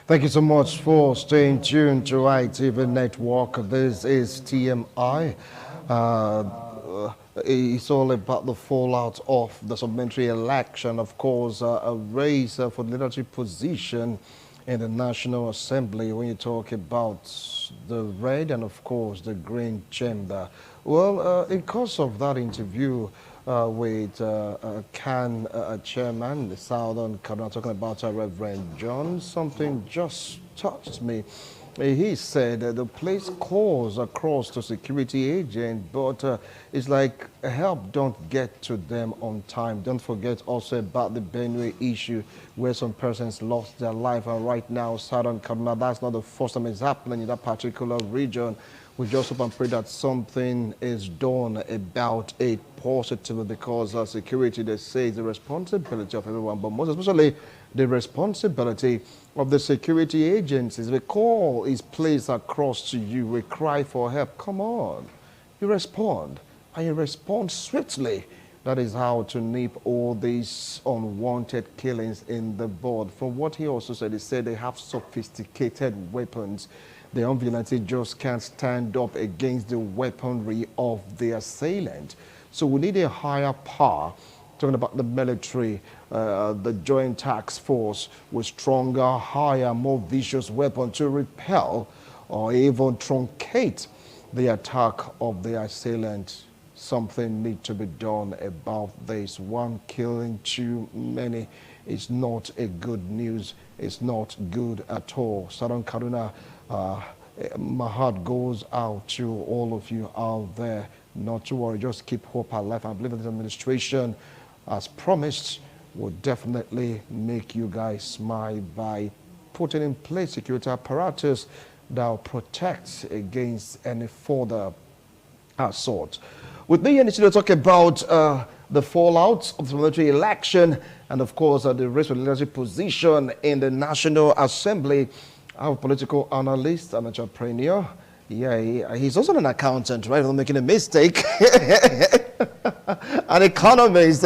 Thank you so much for staying tuned to ITV Network. This is TMI. It's all about the fallout of the supplementary election. Of course, a race for the leadership position in the National Assembly when you talk about the red and, of course, the green chamber. Well, in course of that interview with CAN chairman, the Southern Kaduna, talking about Reverend John, something just touched me. He said the place calls across to security agent, but it's like help don't get to them on time. Don't forget also about the Benue issue where some persons lost their life, and right now Southern Kaduna, that's not the first time it's happening in that particular region. We just hope and pray that something is done about it positively, because security, they say, is the responsibility of everyone, but most especially the responsibility of the security agencies. The call is placed across to you. We cry for help. Come on. You respond, and you respond swiftly. That is how to nip all these unwanted killings in the bud. From what he also said, he said they have sophisticated weapons. The unvigilante just can't stand up against the weaponry of the assailant. So we need a higher power. Talking about the military, the Joint Task Force with stronger, higher, more vicious weapon to repel or even truncate the attack of the assailant. Something needs to be done about this. One killing too many is not a good news. It's not good at all. Southern Kaduna, my heart goes out to all of you out there. Not to worry, just keep hope alive. I believe that this administration, as promised, will definitely make you guys smile by putting in place security apparatus that will protect against any further assault. With me in the studio, talk about the fallout of the military election and, of course, the race for leadership position in the National Assembly. Our political analyst and entrepreneur. Yeah, he's also an accountant, right? I'm not making a mistake. An economist.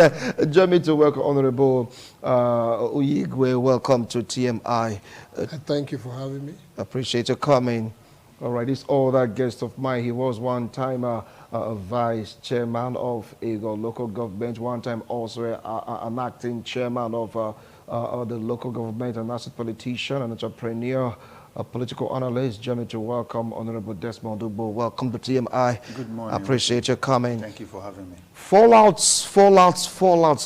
Join me to welcome Honorable Uyigwe. Welcome to TMI. Thank you for having me. Appreciate you coming. All right, this other guest of mine, he was one time a vice chairman of a local government, one time also an acting chairman of the local government, an asset politician, an entrepreneur, a political analyst. Join me to welcome Honorable Desmond Ugbo. Welcome to TMI. Good morning. I appreciate your coming. Thank you for having me. Fallouts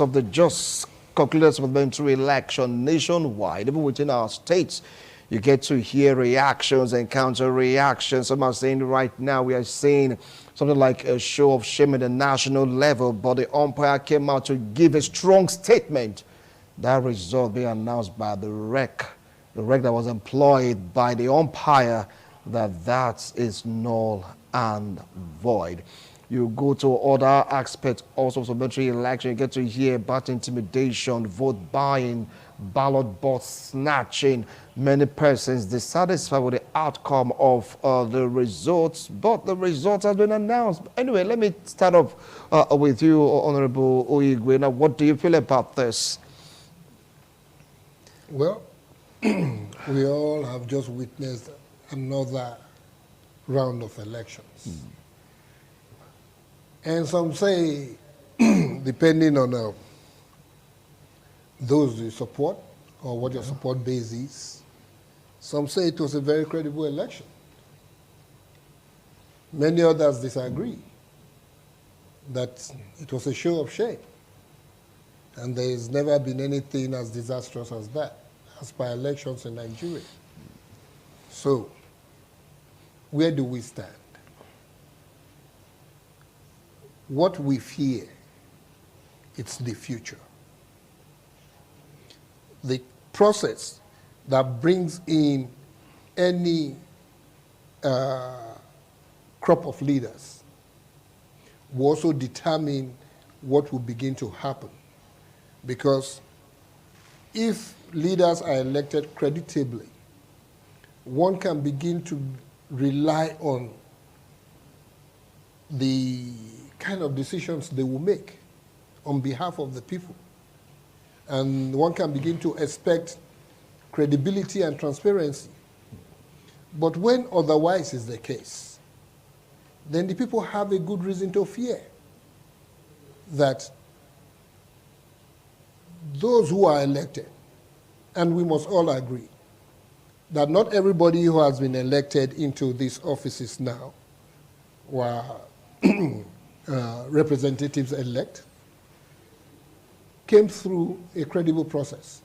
of the just concluded supplementary election nationwide, even within our states. You get to hear reactions and counter reactions. Some are saying right now we are seeing something like a show of shame at the national level, but the umpire came out to give a strong statement. That result being announced by the rec that was employed by the umpire, that is null and void. You go to other aspects also of supplementary election, you get to hear about intimidation, vote buying, ballot box snatching. Many persons dissatisfied with the outcome of the results, but the results have been announced. Anyway, let me start off with you, Honorable Uyigwe. Now, what do you feel about this? Well, we all have just witnessed another round of elections. And some say, depending on those you support or what your support base is, some say it was a very credible election. Many others disagree that it was a show of shame. And there has never been anything as disastrous as that, as per elections in Nigeria. So, where do we stand? What we fear, it's the future. The process that brings in any crop of leaders will also determine what will begin to happen. Because if leaders are elected creditably, one can begin to rely on the kind of decisions they will make on behalf of the people. And one can begin to expect credibility and transparency. But when otherwise is the case, then the people have a good reason to fear that those who are elected, and we must all agree that not everybody who has been elected into these offices now were representatives-elect, came through a credible process.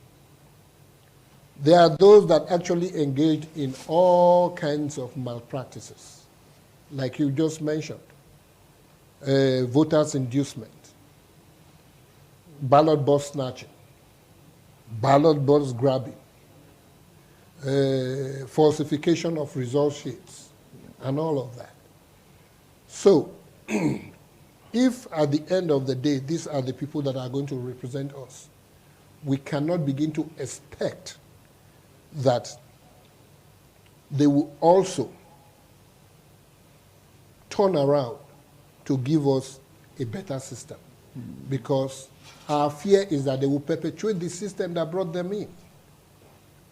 There are those that actually engaged in all kinds of malpractices, like you just mentioned, voters' inducement, ballot box snatching, ballot box grabbing, falsification of result sheets, and all of that. So, if at the end of the day, these are the people that are going to represent us, we cannot begin to expect that they will also turn around to give us a better system. Because our fear is that they will perpetuate the system that brought them in,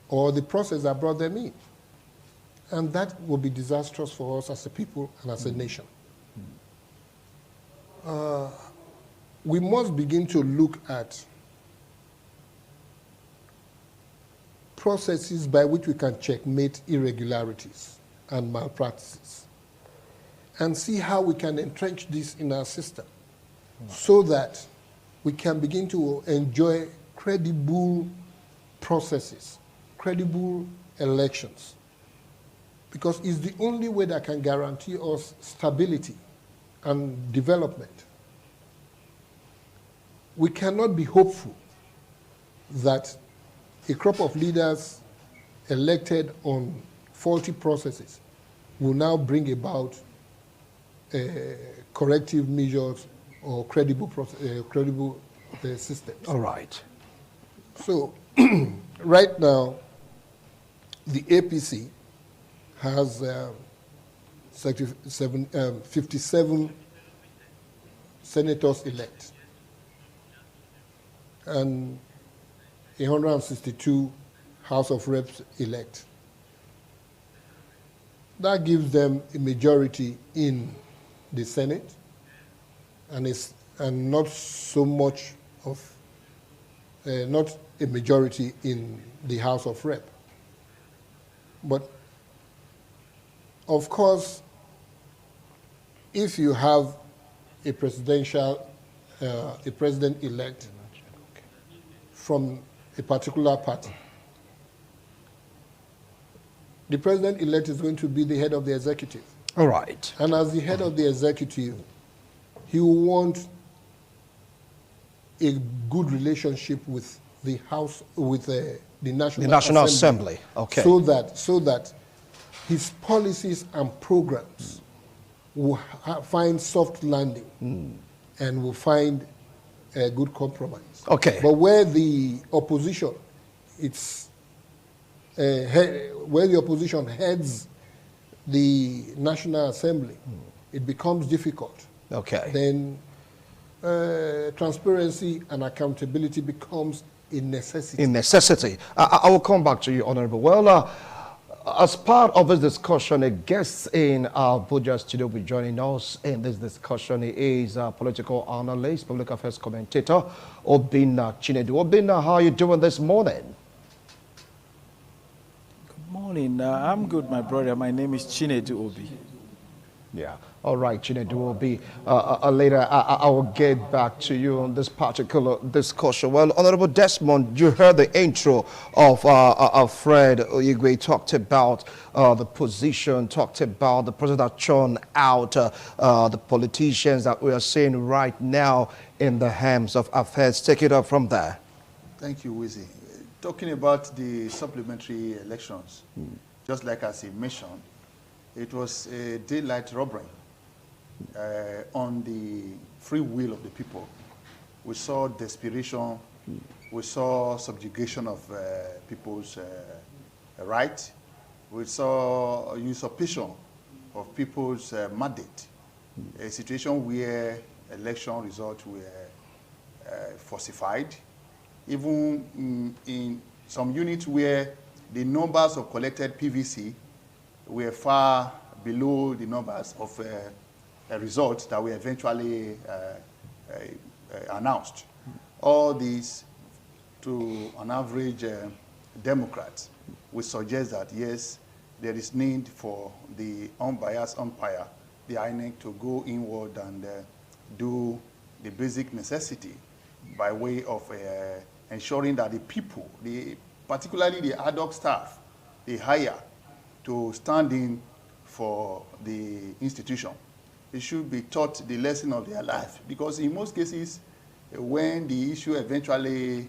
or the process that brought them in. And that will be disastrous for us as a people and as a nation. We must begin to look at processes by which we can checkmate irregularities and malpractices and see how we can entrench this in our system so that we can begin to enjoy credible processes, credible elections, because it's the only way that can guarantee us stability and development. We cannot be hopeful that a crop of leaders elected on faulty processes will now bring about corrective measures or credible systems. All right. So, right now, the APC has 57 senators elect and 162 House of Reps elect. That gives them a majority in the Senate and not so much of, not a majority in the House of Rep. But of course, if you have a presidential, a president-elect from a particular party, the president-elect is going to be the head of the executive. All right. And as the head of the executive, he will want a good relationship with the House, with the National Assembly. Okay. So that his policies and programs will find soft landing and will find a good compromise. Okay. But where the opposition, where the opposition heads the National Assembly, it becomes difficult. Okay. Then transparency and accountability becomes a necessity. A necessity. I will come back to you, Honorable. Well, as part of this discussion, a guest in our Abuja studio will be joining us in this discussion. He is a political analyst, public affairs commentator, Obinna Chinedu. Obinna, how are you doing this morning? Good morning. I'm good, my brother. My name is Chinedu Obi. Yeah. All right, Chinedu will be later. I will get back to you on this particular discussion. Well, Honorable Desmond, you heard the intro of Fred Oigwe, talked about the position, talked about the president that churned out the politicians that we are seeing right now in the hands of affairs. Take it up from there. Thank you, Wizzy. Talking about the supplementary elections, just like as he mentioned, it was a daylight robbery on the free will of the people. We saw desperation, we saw subjugation of people's right, we saw usurpation of people's mandate, a situation where election results were falsified, even in some units where the numbers of collected PVC were far below the numbers of results that were eventually announced. All these, to an average Democrat, would suggest that, yes, there is need for the unbiased umpire, the INEC, to go inward and do the basic necessity by way of ensuring that the people, particularly the ad hoc staff, they hire to stand in for the institution, they should be taught the lesson of their life. Because in most cases, when the issue eventually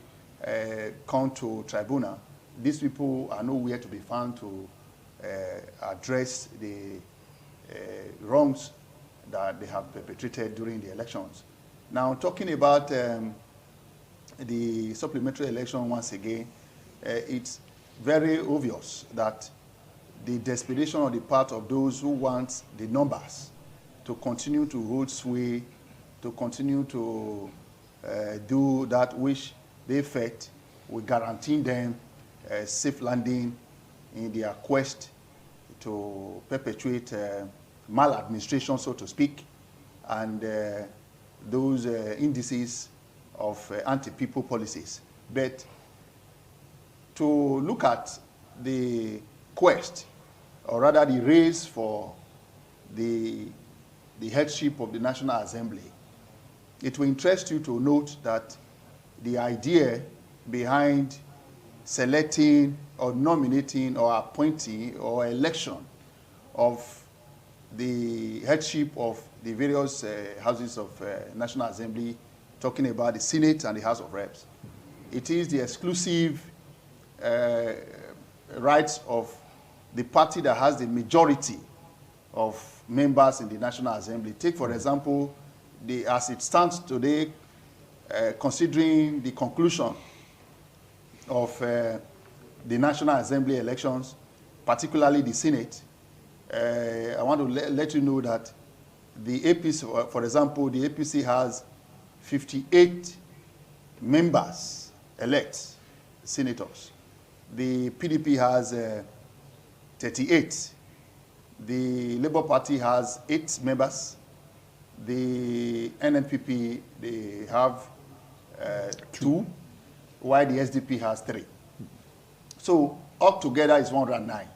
come to tribunal, these people are nowhere to be found to address the wrongs that they have perpetrated during the elections. Now, talking about the supplementary election once again, it's very obvious that the desperation on the part of those who want the numbers to continue to hold sway, to continue to do that which they felt will guarantee them safe landing in their quest to perpetuate maladministration, so to speak, and those indices of anti-people policies. But to look at the quest, or rather the race for the headship of the National Assembly, it will interest you to note that the idea behind selecting or nominating or appointing or election of the headship of the various houses of National Assembly, talking about the Senate and the House of Reps, it is the exclusive rights of the party that has the majority of members in the National Assembly. Take, for example, as it stands today, considering the conclusion of the National Assembly elections, particularly the Senate, I want to let you know that the APC, for example, the APC has 58 members elect, senators. The PDP has 38. The Labour Party has 8 members. The NNPP, they have 2, while the SDP has 3. So altogether is 109.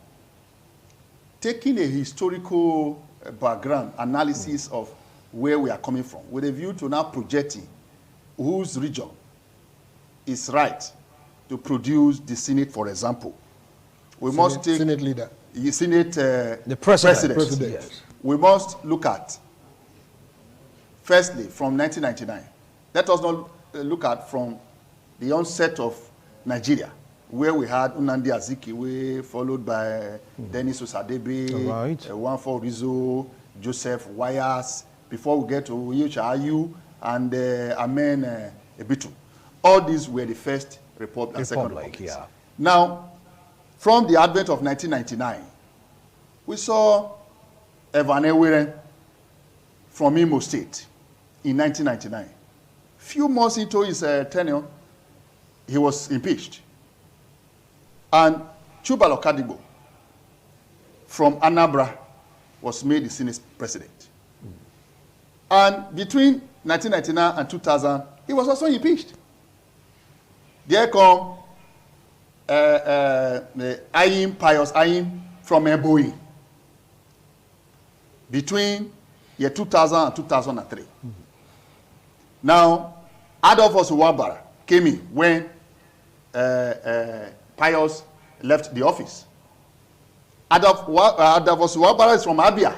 Taking a historical background analysis of where we are coming from, with a view to now projecting whose region is right to produce the Senate, for example. We must take Senate leader. Senate The president. Yes. We must look at, firstly, from 1999. Let us not look at from the onset of Nigeria, where we had Nnamdi Azikiwe, followed by Dennis Osadebe, Nwankwo Rizzo, Joseph Wayas, before we get to Ayu and Amen Ebitu. All these were the first Republic and Second Republic. Yeah. Now, from the advent of 1999, we saw Evan Eweren from Imo State in 1999. Few months into his tenure, he was impeached. And Chubalo Kadibo from Anambra was made the Senate president. And between 1999 and 2000, he was also impeached. There come Pius Ayim from Ebonyi between year 2000 and 2003. Now, Adolphus Uwabara came in when Pius left the office. Adolphus Uwabara is from Abia.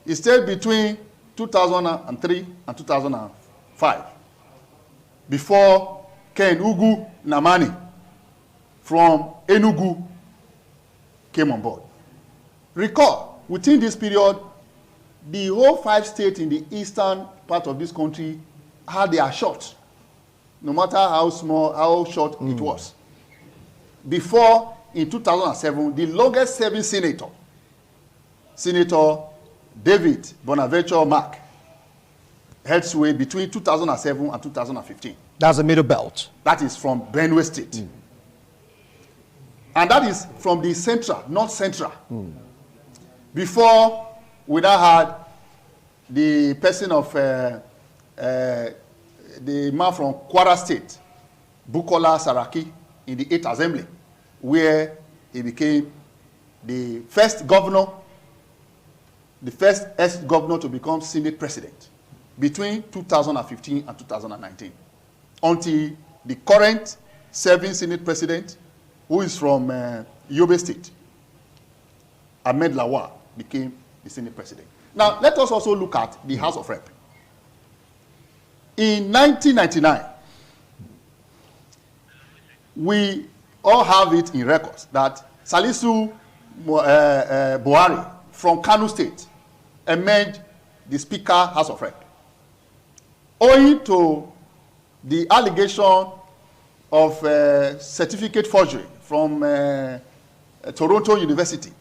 He stayed between 2003 and 2005 before Ken Ugu Namani from Enugu came on board. Recall, within this period, the whole 5 states in the eastern part of this country had their shot, no matter how small, how short it was. Before, in 2007, the longest serving senator, Senator David Bonaventure Mark, held sway between 2007 and 2015. That's the middle belt. That is from Benue State. And that is from the central, not central. Before, we now had the person of the man from Kwara State, Bukola Saraki, in the 8th Assembly, where he became the first governor, the first ex-governor to become Senate president between 2015 and 2019, until the current serving Senate president, who is from Yobe State, Ahmed Lawal, became the Senate president. Now, let us also look at the House of Rep. In 1999, we all have it in records that Salisu Buhari from Kano State emerged the Speaker House of Rep. Owing to the allegation of certificate forgery from Toronto University,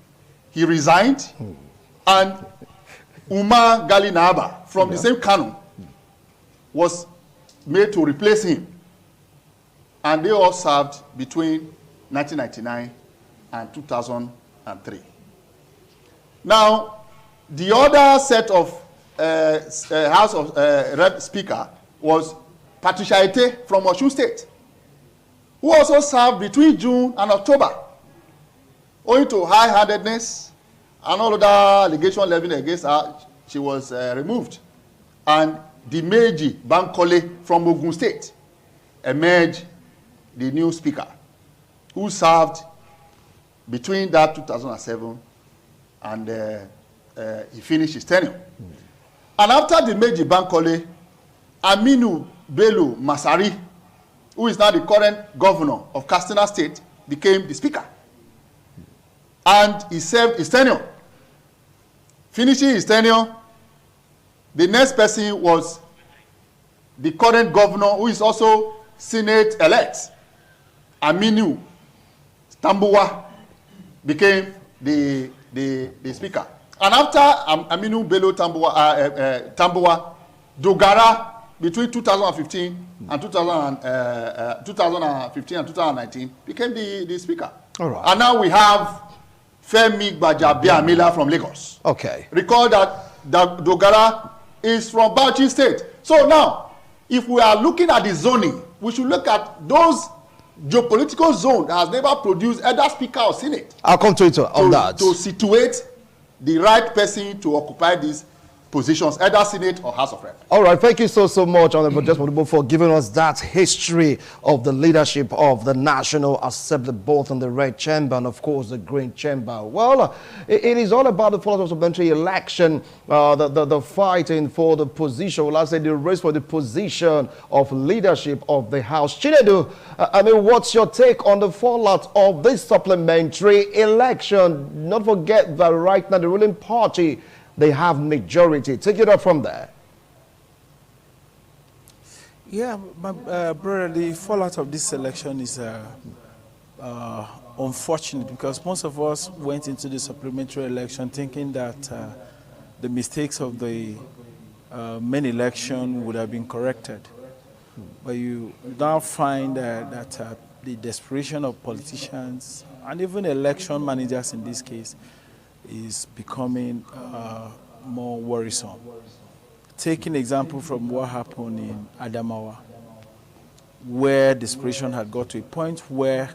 he resigned, and Umar Gali Naba from the same Kano was made to replace him. And they all served between 1999 and 2003. Now, the other set of House of Rep Speaker was Patricia Ete from Osun State, who also served between June and October, owing to high-handedness and all other allegations levied against her. She was removed. And Dimeji Bankole from Ogun State emerged the new speaker, who served between that 2007 and he finished his tenure. And after Dimeji Bankole, Aminu Bello Masari, who is now the current governor of Katsina State, became the speaker. And he served his tenure. Finishing his tenure, the next person was the current governor, who is also Senate-elect, Aminu Tambuwa, became the speaker. And after Aminu Bello Tambuwa, Dogara, between 2015 and 2019, became the speaker. All right. And now we have Femi Gbajabiamila from Lagos. Okay. Recall that Dogara is from Bauchi State. So now, if we are looking at the zoning, we should look at those geopolitical zones that has never produced either speaker or senate. I'll come to it on that. To situate the right person to occupy these positions, either Senate or House of Rep. All right, thank you so much, Honorable Desmond, for giving us that history of the leadership of the National Assembly, both in the red chamber and, of course, the green chamber. Well, it is all about the fallout of supplementary election, the fighting for the position, well, I say the race for the position of leadership of the House. Chinedu, I mean, what's your take on the fallout of this supplementary election? Not forget that right now the ruling party, they have majority. Take it up from there. Yeah, my brother, the fallout of this election is unfortunate because most of us went into the supplementary election thinking that the mistakes of the main election would have been corrected. But you now find that the desperation of politicians and even election managers in this case is becoming more worrisome. Taking example from what happened in Adamawa, where desperation had got to a point where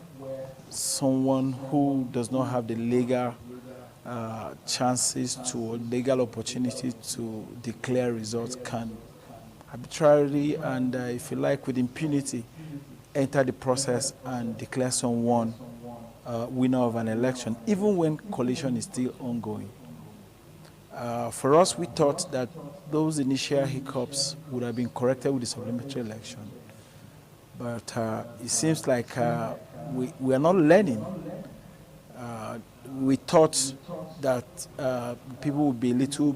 someone who does not have the legal chances to, legal opportunity to declare results can arbitrarily and, if you like, with impunity, enter the process and declare someone winner of an election, even when coalition is still ongoing. For us, we thought that those initial hiccups would have been corrected with the supplementary election. But it seems like we are not learning. We thought that people would be a little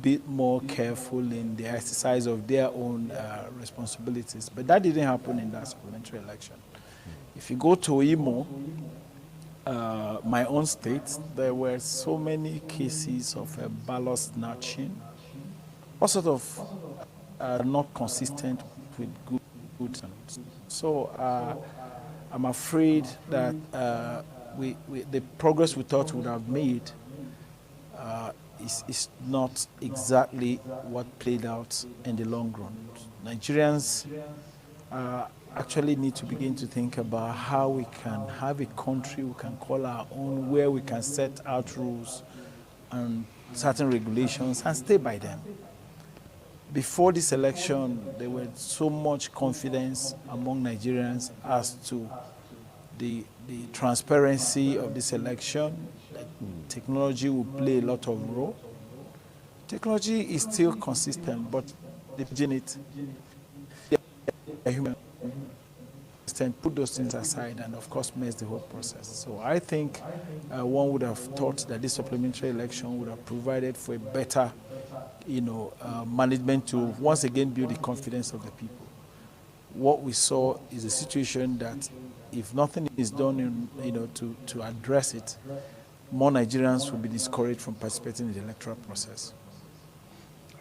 bit more careful in the exercise of their own responsibilities. But that didn't happen in that supplementary election. If you go to Imo, my own state, there were so many cases of ballot snatching, all sort of not consistent with good. So I'm afraid that the progress we thought we would have made is not exactly what played out in the long run. Nigerians actually need to begin to think about how we can have a country we can call our own, where we can set out rules and certain regulations and stay by them. Before this election, there was so much confidence among Nigerians as to the transparency of this election, that technology will play a lot of role. Technology is still consistent, but it, a human put those things aside and of course mess the whole process. So I think one would have thought that this supplementary election would have provided for a better management to once again build the confidence of the people. What we saw is a situation that if nothing is done to address it, more Nigerians will be discouraged from participating in the electoral process.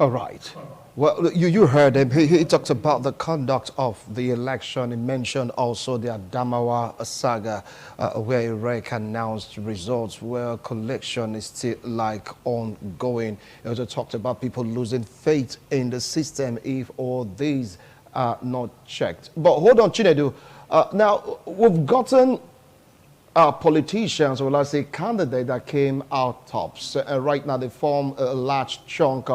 All right. Well, you heard him. He talked about the conduct of the election. He mentioned also the Adamawa saga, where IREC announced results, where collection is still ongoing. He also talked about people losing faith in the system if all these are not checked. But hold on, Chinedu. Now, we've gotten politicians, or let's say candidates that came out tops. Right now, they form a large chunk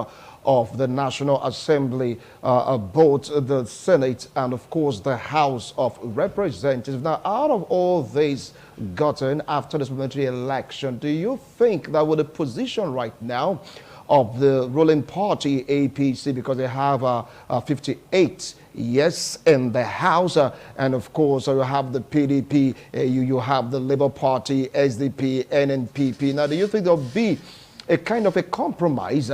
of the National Assembly, both the Senate and, of course, the House of Representatives. Now, out of all these gotten after the supplementary election, do you think that with the position right now of the ruling party, APC, because they have 58 yes in the House, and of course you have the PDP, you have the Labour Party, SDP, NNPP. Now, do you think there'll be a kind of a compromise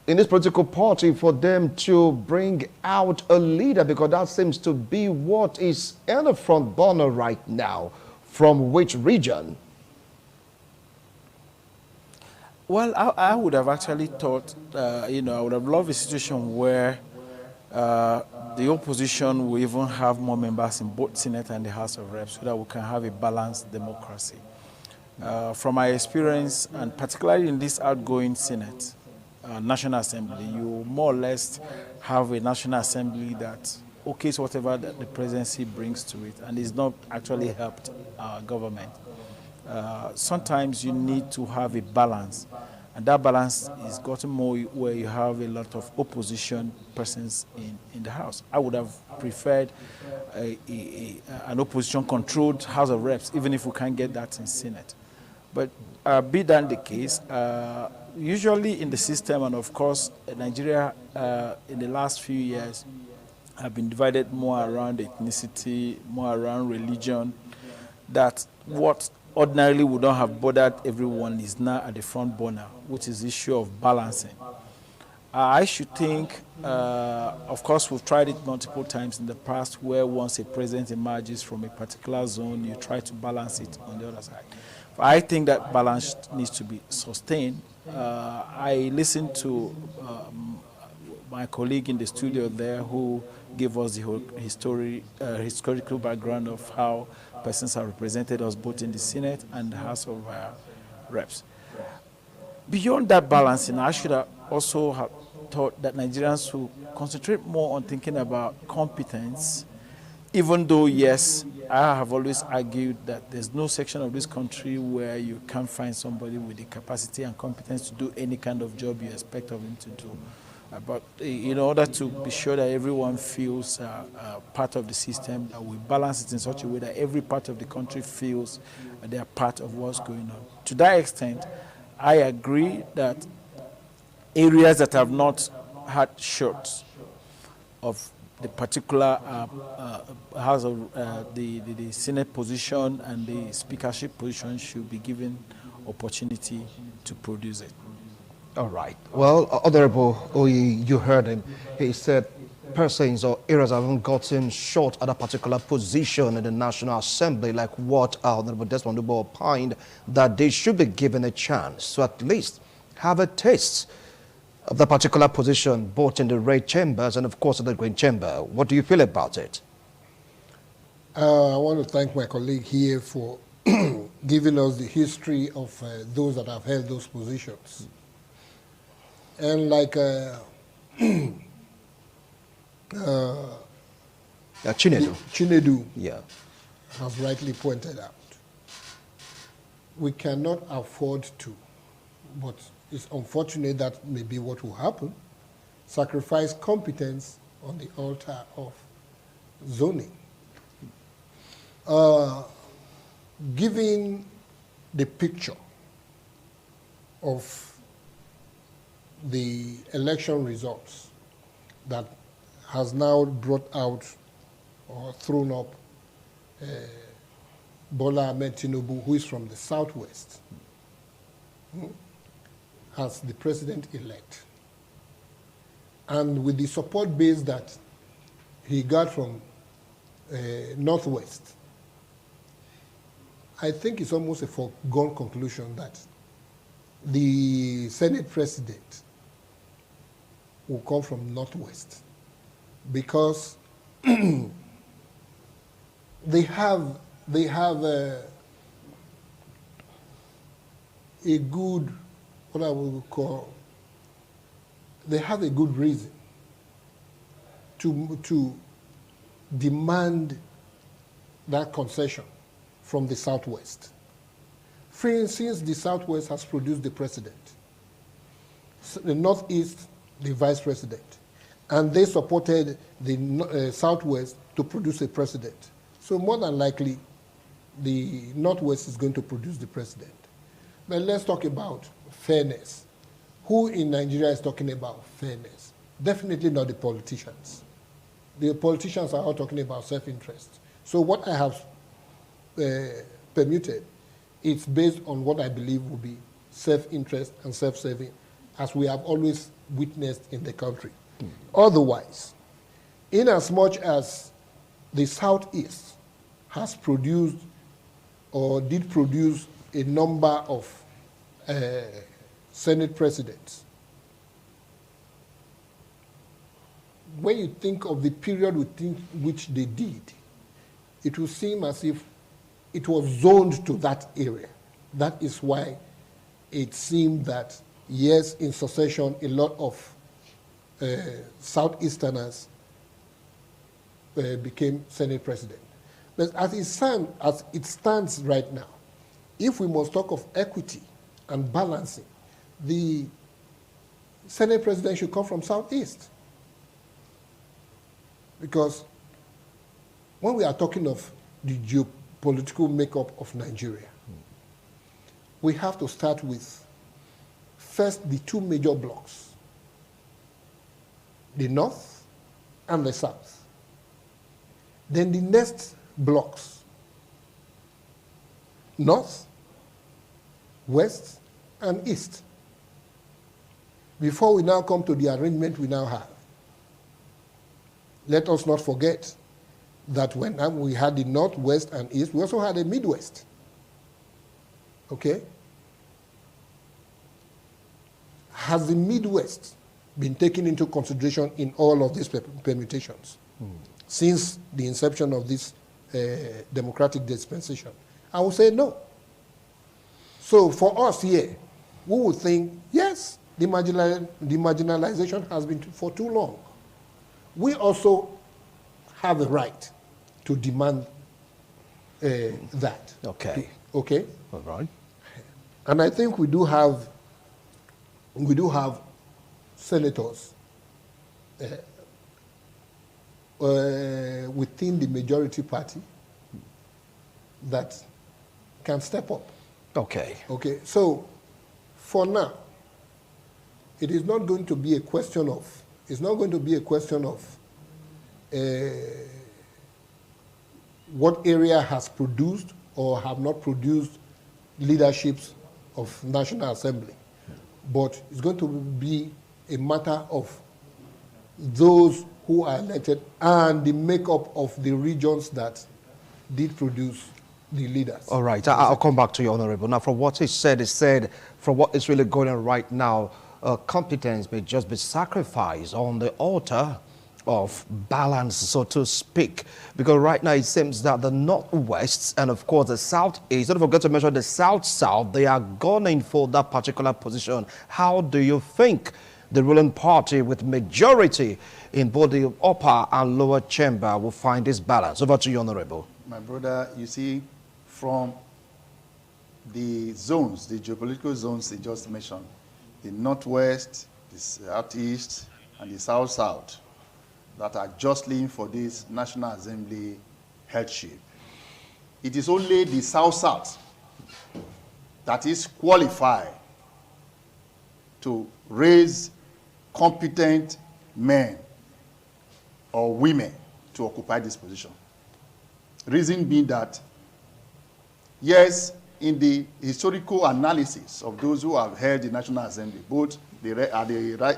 in this political party for them to bring out a leader, because that seems to be what is in the front burner right now? From which region? Well, I would have actually thought, I would have loved a situation where the opposition will even have more members in both Senate and the House of Reps, so that we can have a balanced democracy. From my experience, and particularly in this outgoing Senate, National Assembly, you more or less have a National Assembly that okays whatever that the presidency brings to it and is not actually helped our government. Sometimes you need to have a balance, and that balance is gotten more where you have a lot of opposition persons in the House. I would have preferred an opposition-controlled House of Reps, even if we can't get that in Senate. But be that the case, usually in the system, and of course Nigeria in the last few years have been divided more around ethnicity, more around religion, that what ordinarily would not have bothered everyone is now at the front burner, which is the issue of balancing. I should think, of course, we've tried it multiple times in the past, where once a president emerges from a particular zone, you try to balance it on the other side. But I think that balance needs to be sustained. I listened to my colleague in the studio there, who gave us the historical background of how persons are represented us both in the Senate and the House of Reps. Beyond that balancing, I should have also have thought that Nigerians should concentrate more on thinking about competence, even though, yes, I have always argued that there's no section of this country where you can't find somebody with the capacity and competence to do any kind of job you expect of him to do. But in order to be sure that everyone feels part of the system, that we balance it in such a way that every part of the country feels they are part of what's going on. To that extent, I agree that areas that have not had shorts of the particular House of the Senate position and the speakership position should be given opportunity to produce it. All right. Well, Honorable Oyi, you heard him. He said persons or areas haven't gotten short at a particular position in the National Assembly, like what Honorable Desmond Ubo opined, that they should be given a chance to at least have a taste of the particular position, both in the red chambers and, of course, in the green chamber. What do you feel about it? I want to thank my colleague here for giving us the history of those that have held those positions. And like Chinedu Yeah. has rightly pointed out, we cannot afford to, but it's unfortunate that may be what will happen, sacrifice competence on the altar of zoning. Given the picture of the election results that has now brought out or thrown up Bola Ahmed Tinubu, who is from the southwest, as the president-elect. And with the support base that he got from northwest, I think it's almost a foregone conclusion that the Senate president will come from northwest, because they have a good, what I would call, they have a good reason to demand that concession from the southwest. For instance, the southwest has produced the president, the northeast the vice president, and they supported the southwest to produce a president. So more than likely, the northwest is going to produce the president. But let's talk about fairness. Who in Nigeria is talking about fairness? Definitely not the politicians. The politicians are all talking about self-interest. So what I have permuted, it's based on what I believe will be self-interest and self-serving, as we have always witnessed in the country. Otherwise, in as much as the Southeast has produced or did produce a number of Senate presidents, when you think of the period which they did, it will seem as if it was zoned to that area. That is why it seemed that, yes, in succession, a lot of Southeasterners became Senate president. But as it stands right now, if we must talk of equity and balancing, the Senate president should come from Southeast. Because when we are talking of the geopolitical makeup of Nigeria, we have to start with first the two major blocks, the North and the South. Then the next blocks, North, West, and East, before we now come to the arrangement we now have. Let us not forget that when we had the North, West, and East, we also had a Midwest. Okay? Has the Midwest been taken into consideration in all of these permutations since the inception of this democratic dispensation? I would say no. So for us here, we would think, yes, the marginalization has been for too long. We also have a right to demand that. Okay. Okay? All right. And I think we do have senators within the majority party that can step up. Okay. Okay, so for now, it is not going to be a question of, what area has produced or have not produced leaderships of National Assembly. But it's going to be a matter of those who are elected and the makeup of the regions that did produce the leaders. All right, I'll come back to you, Honorable. Now, from what he said, from what is really going on right now, competence may just be sacrificed on the altar of balance, so to speak? Because right now it seems that the Northwest and of course the Southeast, don't forget to mention the South-South, they are gunning for that particular position. How do you think the ruling party with majority in both the upper and lower chamber will find this balance? Over to you, Honorable. My brother, you see, from the zones, the geopolitical zones they just mentioned, the Northwest, the Southeast, and the South-South, that are jostling for this National Assembly headship. It is only the South-South that is qualified to raise competent men or women to occupy this position. Reason being that, yes, in the historical analysis of those who have held the National Assembly, both the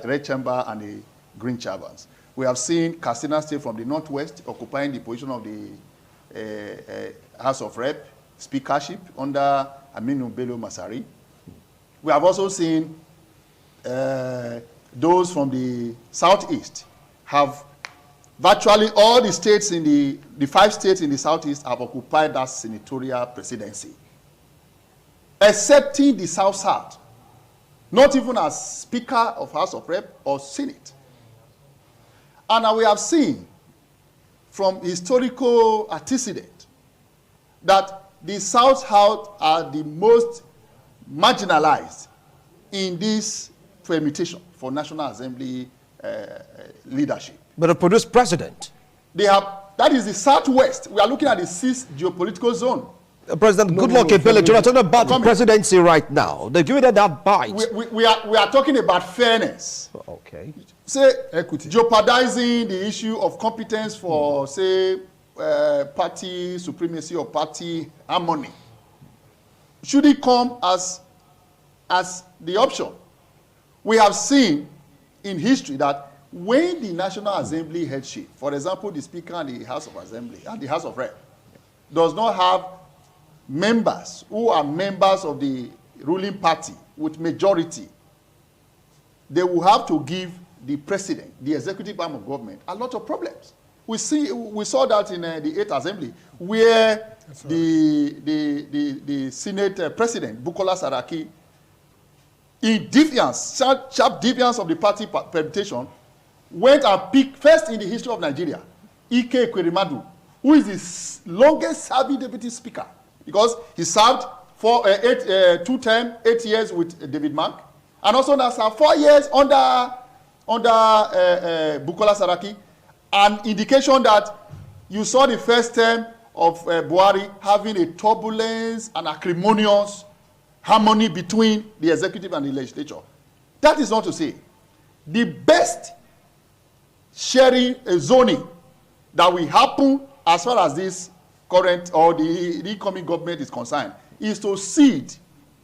red chamber and the green chambers, we have seen Katsina State from the Northwest occupying the position of the House of Rep speakership under Aminu Bello Masari. We have also seen those from the Southeast have virtually all the states in the 5 states in the Southeast have occupied that senatorial presidency, excepting the South-South, not even as Speaker of House of Rep or Senate. And we have seen from historical antecedent that the South-South are the most marginalized in this permutation for National Assembly leadership. But a produced president. They have, that is the Southwest. We are looking at the 6th geopolitical zone. President Goodluck Ebele, you're talking about the presidency right now. They're giving it that bite. We are talking about fairness. Okay. Say, equity. Jeopardizing the issue of competence for, say, party supremacy or party harmony. Should it come as the option? We have seen in history that when the National Assembly headship, for example, the Speaker and the House of Assembly and the House of Rep, does not have members who are members of the ruling party with majority, they will have to give the president, the executive arm of government, a lot of problems. We saw that in the 8th Assembly, where the Senate President, Bukola Saraki, in defiance, sharp defiance of the party permutation, went and picked first in the history of Nigeria, Ike Ekweremadu, who is the longest serving deputy speaker, because he served for 2 terms, 8 years with David Mark, and also now served 4 years under Bukola Saraki, an indication that you saw the first term of Buhari having a turbulence and acrimonious harmony between the executive and the legislature. That is not to say the best sharing zoning that will happen as far as this current or the incoming government is concerned is to cede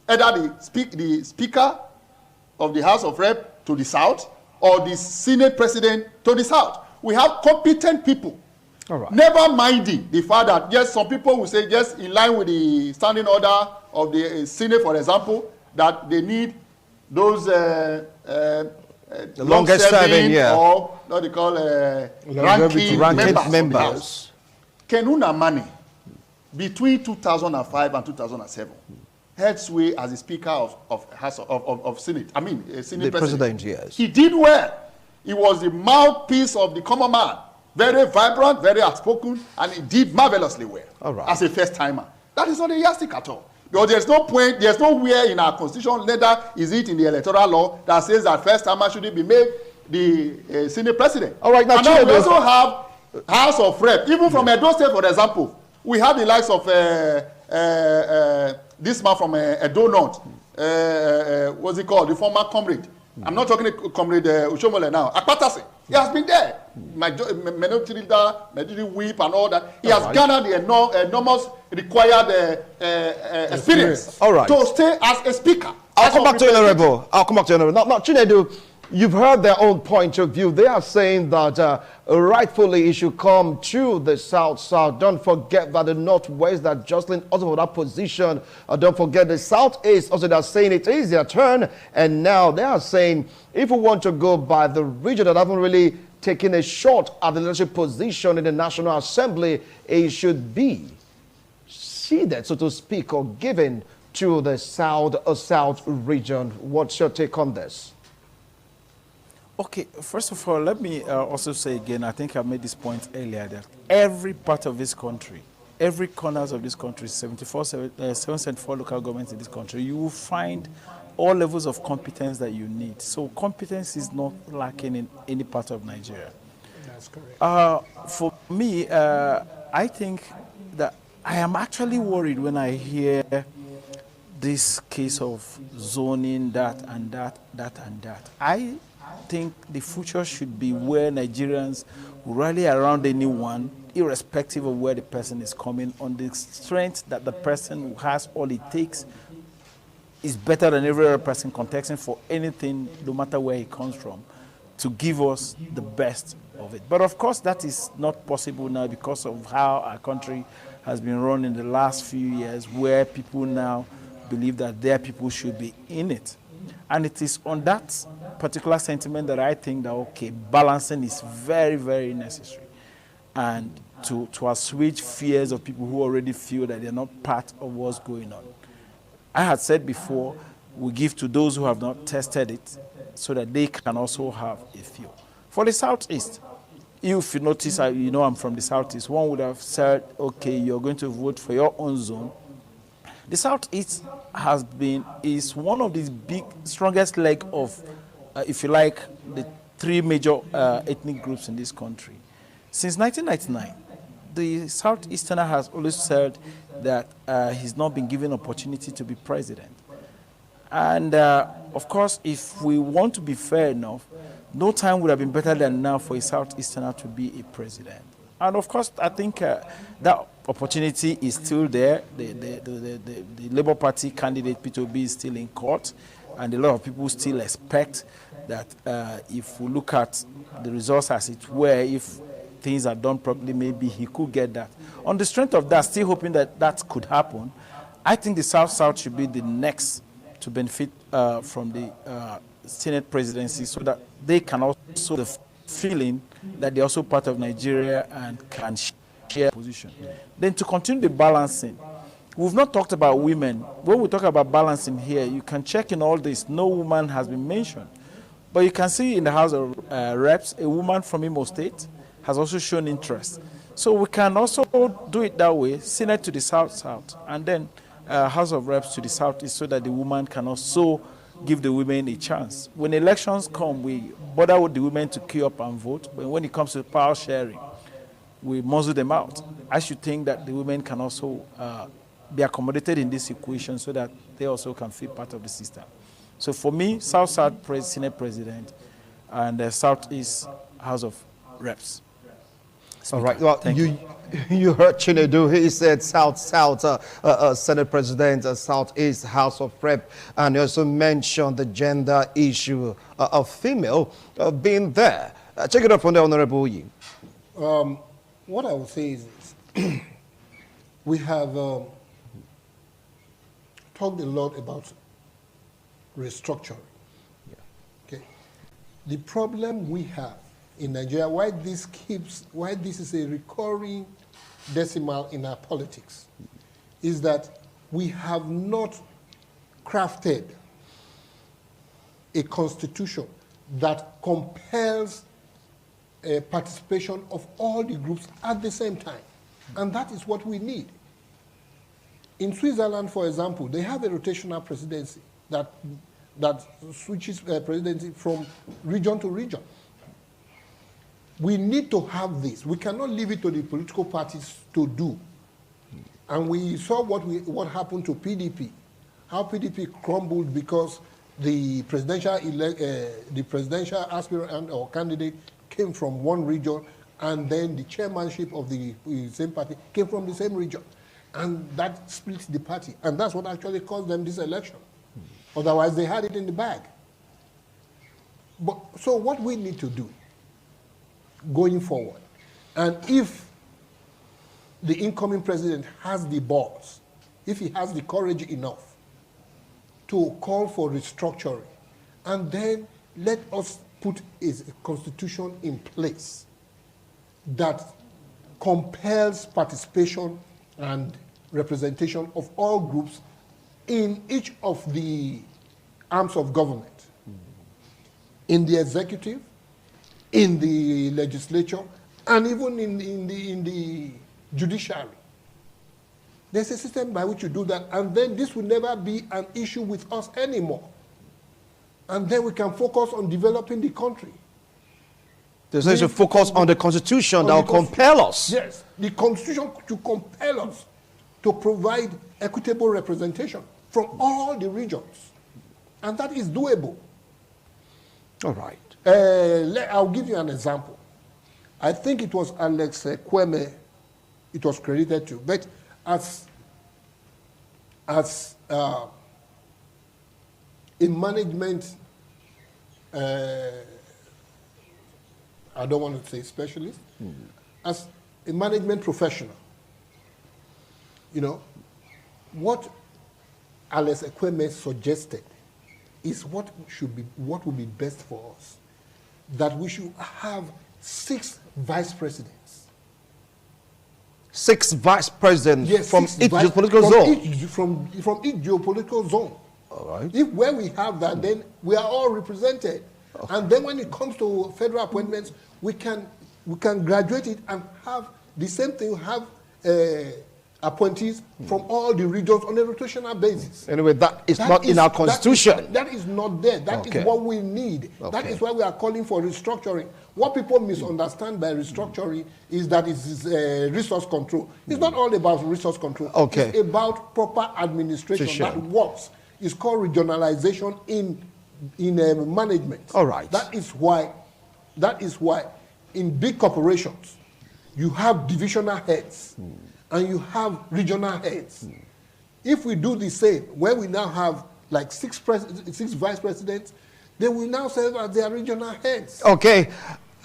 either the Speaker of the House of Rep to the South or the Senate President to the South. We have competent people. All right. Never minding the fact that, yes, some people will say, yes, in line with the standing order of the Senate, for example, that they need those the longest serving, yeah, or what they call ranking members. Kenuna Mani, between 2005 and 2007, held sway as the Speaker of Senate. I mean, Senate President. Yes. He did well. He was the mouthpiece of the common man. Very vibrant, very outspoken, and he did marvelously well. All right. As a first-timer. That is not a yardstick at all. Because there's no point, there's nowhere in our constitution, neither is it in the electoral law, that says that first-timer shouldn't be made the Senate President. All right, now, and now we also have House of Rep. Even from Edo State, for example, we have the likes of this man from Edo North. What's he called? The former comrade. I'm not talking to Comrade Ushomole now. Akpatase. He has been there. Minority leader, majority whip and all that. He has garnered the enormous required experience to stay as a speaker. I'll come back to you, Honorable. Now, Chinedu, you've heard their own point of view. They are saying that rightfully it should come to the South-South. Don't forget that the Northwest are jostling also for that position. Don't forget the Southeast also, they're saying it is their turn. And now they are saying if we want to go by the region that haven't really taking a shot at the leadership position in the National Assembly, it should be ceded, so to speak, or given to the South region. What's your take on this? Okay, first of all, let me also say again, I think I made this point earlier, that every part of this country, every corners of this country, 774 local governments in this country, you will find all levels of competence that you need. So competence is not lacking in any part of Nigeria. That's correct. For me, I think that I am actually worried when I hear this case of zoning, that and that, that and that. I think the future should be where Nigerians rally around anyone, irrespective of where the person is coming, on the strength that the person who has all it takes is better than every other person contesting for anything, no matter where he comes from, to give us the best of it. But of course, that is not possible now because of how our country has been run in the last few years, where people now believe that their people should be in it. And it is on that particular sentiment that I think that, okay, balancing is very, very necessary. And to assuage fears of people who already feel that they're not part of what's going on. I had said before, we give to those who have not tested it so that they can also have a feel. For the Southeast, if you notice, you know I'm from the Southeast, one would have said, okay, you're going to vote for your own zone. The Southeast is one of these big, strongest leg of, if you like, the three major ethnic groups in this country. Since 1999, the Southeasterner has always said that he's not been given opportunity to be president. And of course, if we want to be fair enough, no time would have been better than now for a Southeasterner to be a president. And of course, I think that opportunity is still there. The Labour Party candidate, Peter Obi, is still in court. And a lot of people still expect that if we look at the results as it were, if things are done properly, maybe he could get that. On the strength of that, still hoping that that could happen, I think the South should be the next to benefit from the Senate presidency, so that they can also the feeling that they're also part of Nigeria and can share position. Then to continue the balancing, we've not talked about women. When we talk about balancing here, you can check in all this, no woman has been mentioned. But you can see in the House of Reps, a woman from Imo State has also shown interest. So we can also do it that way, Senate to the South, and then House of Reps to the Southeast, so that the woman can also give the women a chance. When elections come, we bother with the women to queue up and vote, but when it comes to power sharing, we muzzle them out. I should think that the women can also be accommodated in this equation so that they also can feel part of the system. So for me, South Senate President and Southeast House of Reps. All right. Well, you heard Chinedu. He said South Senate President, Southeast House of Rep, and he also mentioned the gender issue of female being there. Check it up from the Honorable Yi. What I would say is this. We have talked a lot about restructuring. Yeah. Okay. The problem we have in Nigeria, why this is a recurring decimal in our politics, is that we have not crafted a constitution that compels participation of all the groups at the same time. And that is what we need. In Switzerland, for example, they have a rotational presidency that switches presidency from region to region. We need to have this. We cannot leave it to the political parties to do. And we saw what happened to PDP, how PDP crumbled because the presidential aspirant or candidate came from one region, and then the chairmanship of the same party came from the same region. And that split the party. And that's what actually caused them this election. Otherwise, they had it in the bag. So what we need to do going forward, and if the incoming president has the balls, if he has the courage enough to call for restructuring, and then let us put a constitution in place that compels participation and representation of all groups in each of the arms of government, in the executive, in the legislature, and even in the judiciary. There's a system by which you do that, and then this will never be an issue with us anymore. And then we can focus on developing the country. There's a focus on the Constitution that will compel us. Yes, the Constitution to compel us to provide equitable representation from all the regions. And that is doable. All right. I'll give you an example. I think it was Alex Kweme it was credited to. But as a management, I don't want to say specialist, as a management professional, you know, what Alex Ekweme suggested is what would be best for us. That we should have 6 vice presidents. 6 vice presidents, yes, from each geopolitical zone? From each geopolitical zone. All right. If when we have that, then we are all represented. Okay. And then when it comes to federal appointments, we can graduate it and have the same thing, have appointees from all the regions on a rotational basis. Anyway, that is not in our constitution. That is not there. That is what we need. Okay. That is why we are calling for restructuring. What people misunderstand by restructuring is that it is resource control. It's not all about resource control. Okay. It's about proper administration that works. It's called regionalization in management. All right. That is why in big corporations you have divisional heads and you have regional heads. If we do the same, where we now have like 6 vice presidents, they will now serve as their regional heads. Okay.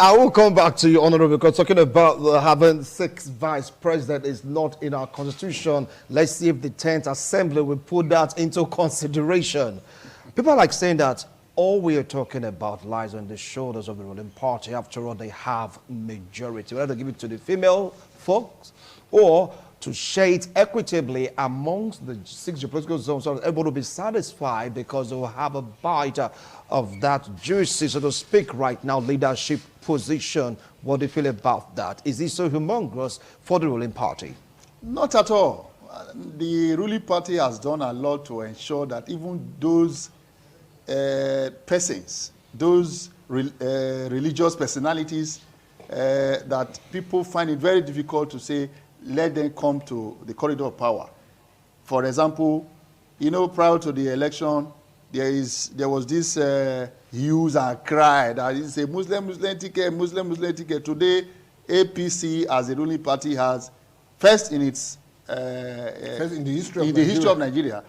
I will come back to you, Honorable, because talking about having 6 vice presidents is not in our constitution. Let's see if the 10th Assembly will put that into consideration. People are like saying that all we are talking about lies on the shoulders of the ruling party. After all, they have majority. Whether to give it to the female folks or to share it equitably amongst the 6 geopolitical zones, so that everybody will be satisfied because they will have a bite of that juicy, so to speak, right now, leadership position. What do you feel about that? Is this so humongous for the ruling party? Not at all. The ruling party has done a lot to ensure that even those persons, those religious personalities that people find it very difficult to say, let them come to the corridor of power. For example, you know, prior to the election, there was this hues and cry that is a Muslim ticket, Muslim ticket. Today, APC as a ruling party has first in its first in the history of Nigeria,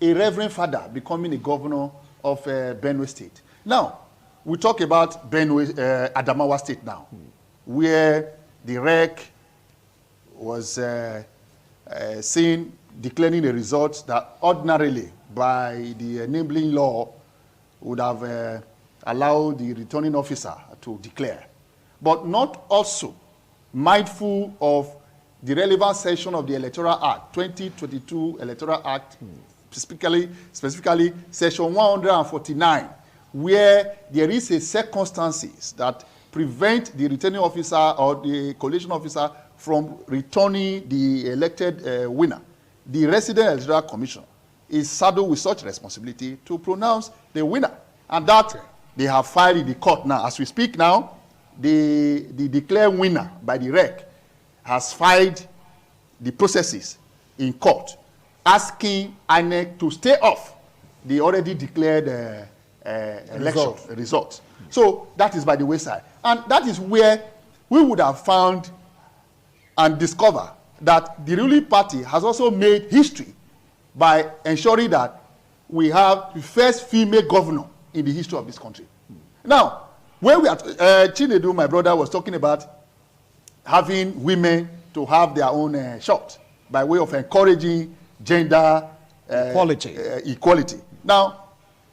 a reverend father becoming a governor of Benue State. Now, we talk about Adamawa State now, where the REC was seen declaring a result that ordinarily, by the enabling law, would have allowed the returning officer to declare. But not also mindful of the relevant section of the Electoral Act, 2022 Electoral Act, specifically section 149, where there is a circumstances that prevent the returning officer or the collation officer from returning the elected winner. The resident electoral commission is saddled with such responsibility to pronounce the winner, and that they have filed in the court now. As we speak now, the declared winner by the REC has filed the processes in court, asking INEC to stay off the already declared election results. So that is by the wayside. And that is where we would have found and discovered that the ruling party has also made history by ensuring that we have the first female governor in the history of this country. Now, when we are, Chinedu, my brother, was talking about having women to have their own shot by way of encouraging gender equality. Now,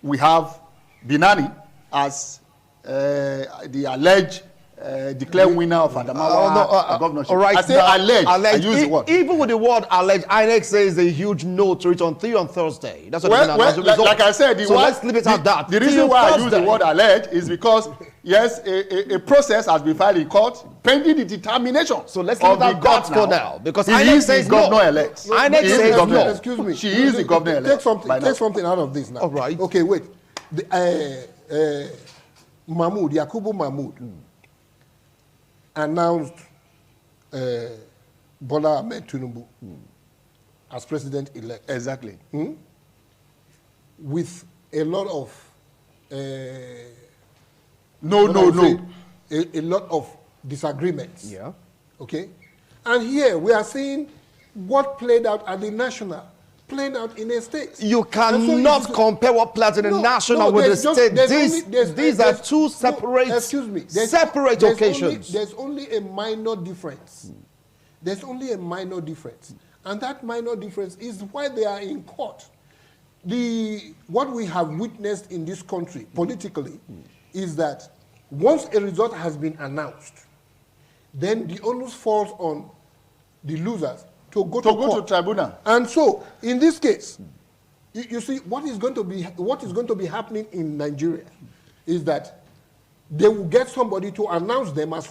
we have Binani as the alleged declared winner of Adamawa governorship. All right, I say alleged. I use the word. Even with the word alleged, INEC says a huge no to it on Thursday. That's what like I said, so let's leave it at that. The reason why I use the word alleged is because, yes, a process has been filed in court pending the determination. So let's leave it at that for now. Because INEC says the governor-elect. INEC says no. Excuse me. She is the governor-elect. Take something out of this now. All right. Okay, wait. Mahmoud, Yakubu Mahmoud, announced Bola Ahmed Tinubu as president-elect. Exactly. With a lot of a lot of disagreements. Yeah. Okay? And here we are seeing what played out at the national, played out in a state. You cannot compare what played in the national with the state. These are two separate, separate occasions. There's only a minor difference. There's only a minor difference. And that minor difference is why they are in court. What we have witnessed in this country politically is that once a result has been announced, then the onus falls on the losers to go to tribunal. And so, in this case, you see, what is going to be happening in Nigeria is that they will get somebody to announce them as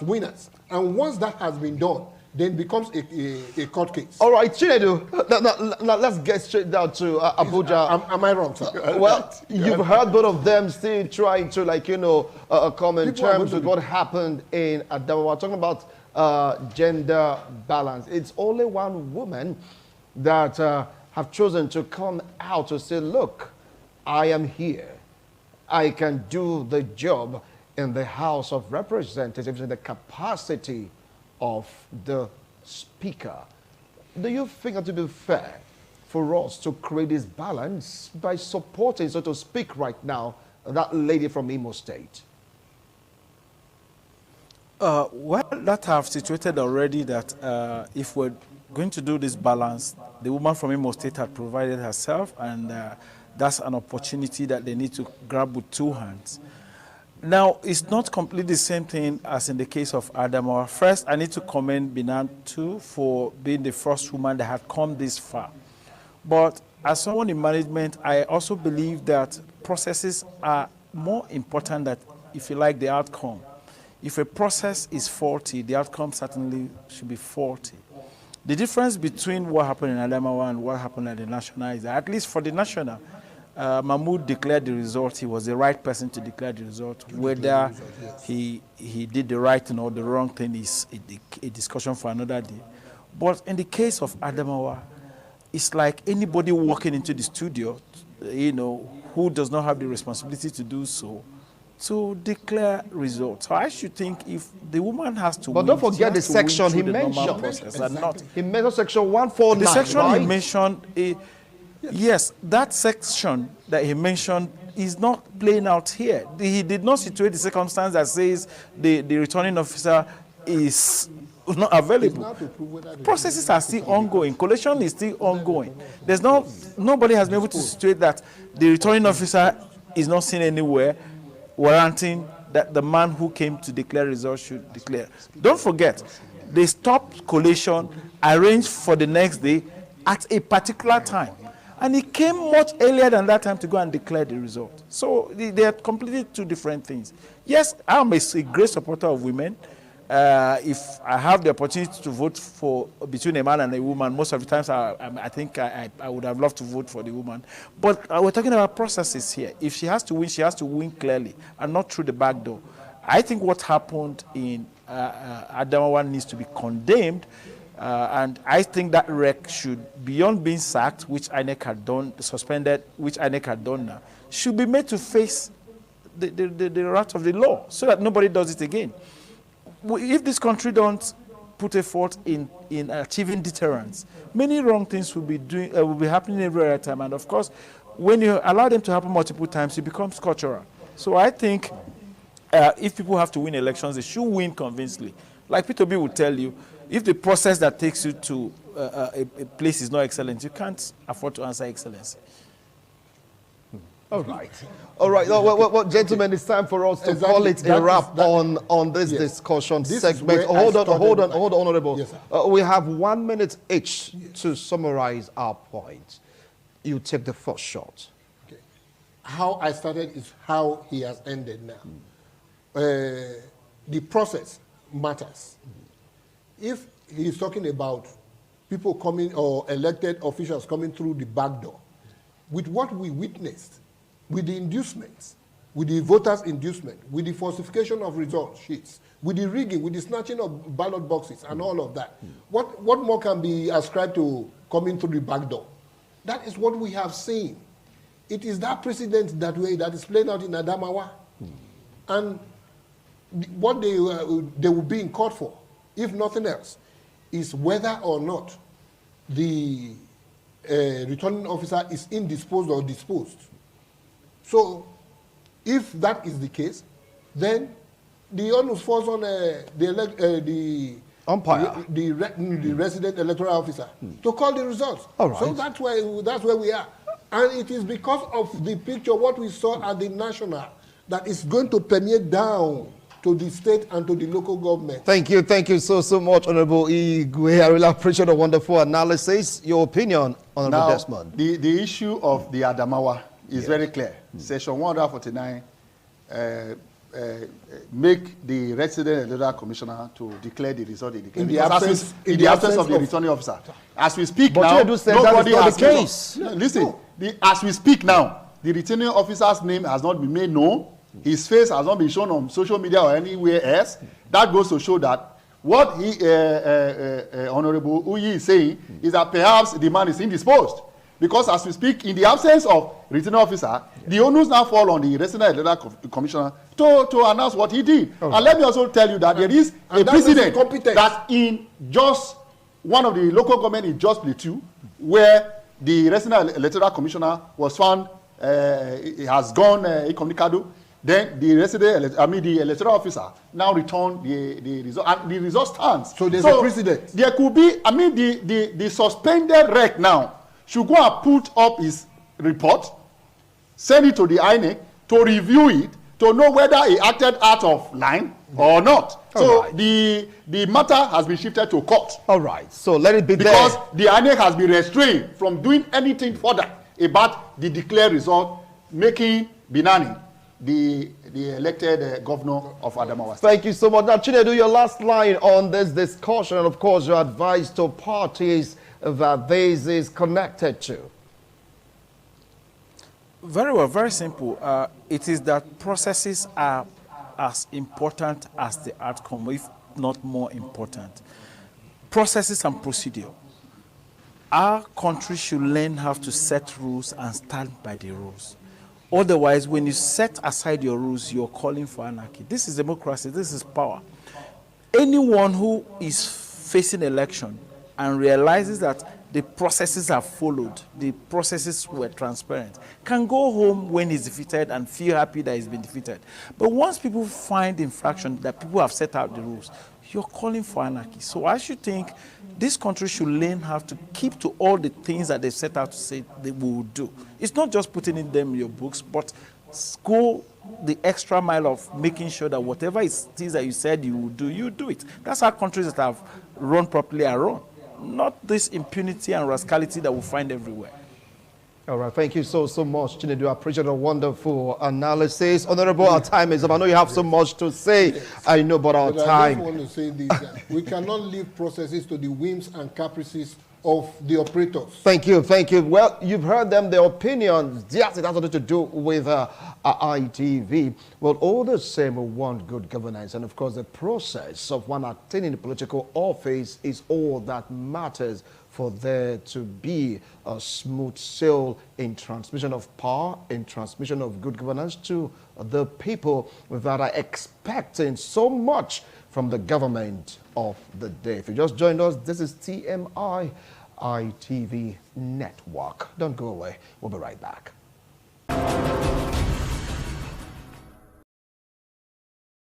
winners, and once that has been done, then becomes a court case. All right, Chinedu, now let's get straight down to Abuja. Am I wrong, sir? Well, you've heard both of them still trying to, come in terms with what happened in Adamawa. We're talking about gender balance. It's only one woman that have chosen to come out to say, look, I am here. I can do the job in the House of Representatives in the capacity of the Speaker. Do you think it would be fair for us to create this balance by supporting, so to speak right now, that lady from Imo State? Well, that I've situated already that if we're going to do this balance, the woman from Imo State had provided herself, and that's an opportunity that they need to grab with two hands. Now, it's not completely the same thing as in the case of Adamawa. First, I need to commend Binantu for being the first woman that had come this far. But as someone in management, I also believe that processes are more important than, if you like, the outcome. If a process is faulty, the outcome certainly should be faulty. The difference between what happened in Adamawa and what happened at the national is that, at least for the national, Mahmoud declared the result. He was the right person to declare the result. Whether he did the right thing or the wrong thing is a discussion for another day. But in the case of Adamawa, it's like anybody walking into the studio, who does not have the responsibility to do so, to declare results. So I should think if the woman has to But win, don't forget the section he mentioned. He mentioned section 149. The section right? he mentioned, yes, that section that he mentioned is not playing out here. He did not situate the circumstance that says the returning officer is not available. Processes are still ongoing. Collation is still ongoing. Nobody has been able to situate that the returning officer is not seen anywhere, warranting that the man who came to declare results should declare. Don't forget, they stopped collation, arranged for the next day at a particular time. And he came much earlier than that time to go and declare the result. So they are completely two different things. Yes, I'm a great supporter of women. If I have the opportunity to vote between a man and a woman, most of the times I think I would have loved to vote for the woman. But we're talking about processes here. If she has to win clearly and not through the back door. I think what happened in Adamawa needs to be condemned. And I think that rec should, beyond being sacked, which INEC had done, suspended, which INEC had done now, should be made to face the wrath of the law so that nobody does it again. If this country don't put effort in achieving deterrence, many wrong things will be happening every other time. And of course, when you allow them to happen multiple times, it becomes cultural. So I think if people have to win elections, they should win convincingly. Like Peter B will tell you, if the process that takes you to a place is not excellent, you can't afford to answer excellency. All right. All right. Well, gentlemen, it's time for us to call it a wrap on this discussion segment. Hold on, Honorable. Yes, sir. We have 1 minute each to summarize our point. You take the first shot. Okay. How I started is how he has ended now. The process matters. If he's talking about people coming or elected officials coming through the back door, with what we witnessed, with the inducements, with the voters' inducement, with the falsification of result sheets, with the rigging, with the snatching of ballot boxes and all of that, what more can be ascribed to coming through the back door? That is what we have seen. It is that precedent that is playing out in Adamawa. And what they will be in court for, if nothing else, is whether or not the returning officer is indisposed or disposed. So, if that is the case, then the onus falls on the umpire, the resident electoral officer, to call the results. All right. So that's where we are, and it is because of the picture what we saw at the national that is going to permeate down to the state and to the local government. Thank you so much, Honorable Igwe. I really appreciate the wonderful analysis. Your opinion, Honorable Now, Desmond. the issue of the Adamawa is very clear. Section 149 make the resident electoral commissioner to declare the result in the absence of the returning officer. As we speak now, nobody has the case. Listen, as we speak now, the returning officer's name has not been made known. His face has not been shown on social media or anywhere else. That goes to show that what Honorable Uyi is saying is that perhaps the man is indisposed. Because as we speak, in the absence of returning officer, the onus now fall on the resident electoral commissioner to announce what he did. Okay. And let me also tell you that there is a precedent that in just one of the local government in Jos Plateau, where the resident electoral commissioner was found, has gone incommunicado. Then the the electoral officer now returned the result, and the result stands. So there's a precedent. There could be, the suspended rec now should go and put up his report, send it to the INEC to review it, to know whether he acted out of line or not. So right. the matter has been shifted to court. All right, so let it be because there. The INEC has been restrained from doing anything further about the declared result, making Binani the elected governor of Adamawa State. Thank you so much. Now, Chinedu, your last line on this discussion, and of course, your advice to parties that this is connected to. Very well, very simple. It is that processes are as important as the outcome, if not more important. Processes and procedure. Our country should learn how to set rules and stand by the rules. Otherwise, when you set aside your rules, you're calling for anarchy. This is democracy. This is power. Anyone who is facing election and realizes that the processes are followed, the processes were transparent, can go home when he's defeated and feel happy that he's been defeated. But once people find infraction that people have set out the rules, you're calling for anarchy. So I should think this country should learn how to keep to all the things that they set out to say they will do. It's not just putting in them in your books, but go the extra mile of making sure that whatever it is that you said you will do, you do it. That's how countries that have run properly are run. Not this impunity and rascality that we find everywhere. All right, thank you so much, Chinedu. I appreciate a wonderful analysis. Honorable, our time is up. I know you have so much to say. Yes. I know, but our time. I just want to say this. We cannot leave processes to the whims and caprices of the operators. Thank you, thank you. Well, you've heard them, their opinions. Yes, it has nothing to do with ITV. Well, all the same, we want good governance. And of course, the process of one attaining the political office is all that matters for there to be a smooth sail in transmission of power, in transmission of good governance to the people that are expecting so much from the government of the day. If you just joined us, this is TMI ITV Network. Don't go away. We'll be right back.